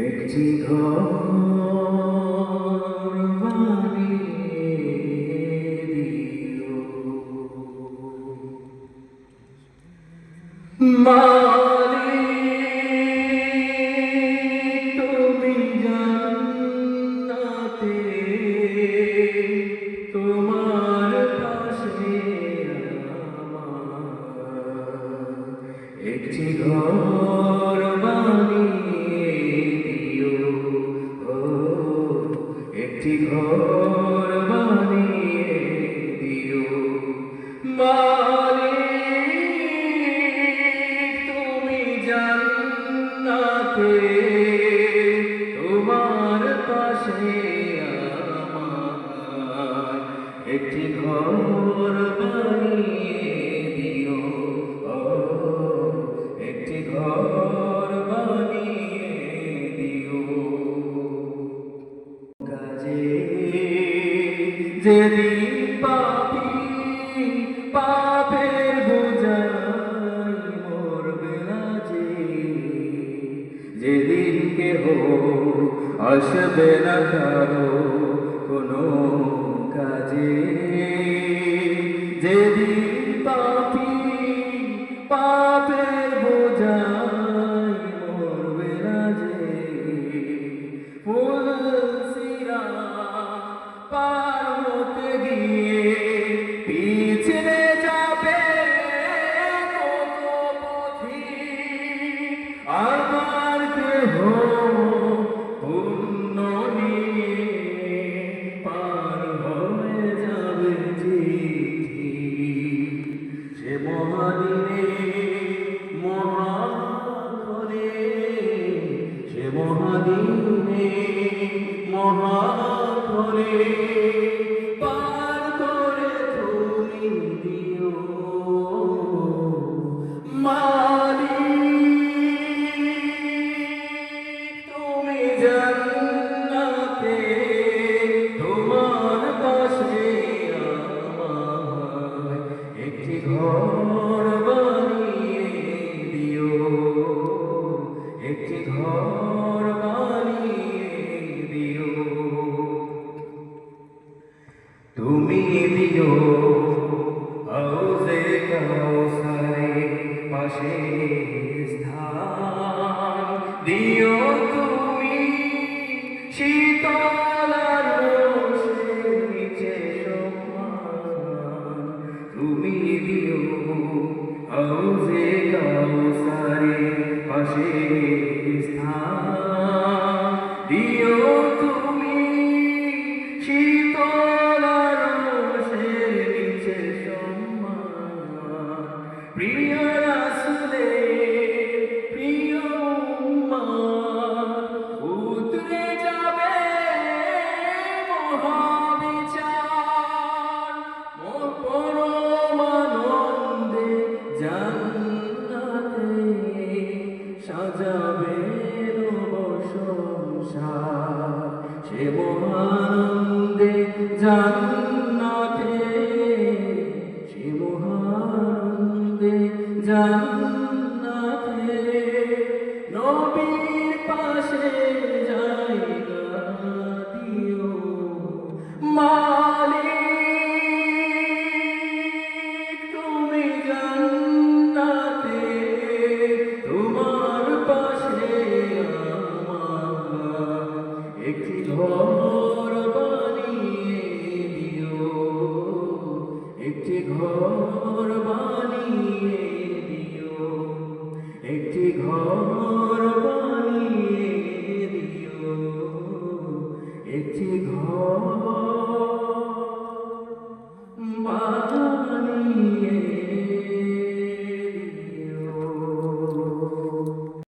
একটি ঘর বানিয়ে দিও মালিক, তুমি জান্নাতে তোমার পাশে একটি ঘর বানিয়ে দিও, একটি ঘর বানিয়ে দিও মালিক, তুমি জান্নাতে তোমার পাশে আমার একটি ঘর বানিয়ে দিও, একটি ঘর বানিয়ে দিও। কাজে যেদিন পাপের বোঝাই মরবে না, যেদিন কেহ আসবে না কারো কোনো কাজে, যেদিন পাপের বোঝাই মরবে না, ফুলসিরা পার হতে গিয়ে পিছনে যাবে কত পথিক, আমার কেহ পুণ্য নিয়ে পার হয়ে যাবে চিঠি, সে মহাদিনে মহাক্ষণে, সে মহাদিনে মহাক্ষণে পার করে তুমি দিও মালিক, তুমি জান্নাতে তোমার পাশে আমার একটি ঘর বানিয়ে দিও, একটি ঘর বানিয়ে দিও। তুমি দিও হাউজে কাউসারে পাশে স্থান, দিও তুমি শীতলার রোষের নিচে সম্মান, তুমি দিও হাউজে কাউসারে পাশে স্থান, দিও তুমি শীতলার রোষের নিচে সম্মান, প্রিয় রাসূলের প্রিয় উম্মত উতরে যাবে মহাবিচার, পরমানন্দে জান্নাতে সাজাবে নব সংসার, সে মহানন্দে জান্নাতে, সে মহানন্দে জান্নাতে নবীর পাশে জায়গা দিও মালিক, তুমি জান্নাতে তোমার পাশে আমার একটি ঘর বানিয়ে দিও, একটি ঘর বানিয়ে দিও। বানিয়ে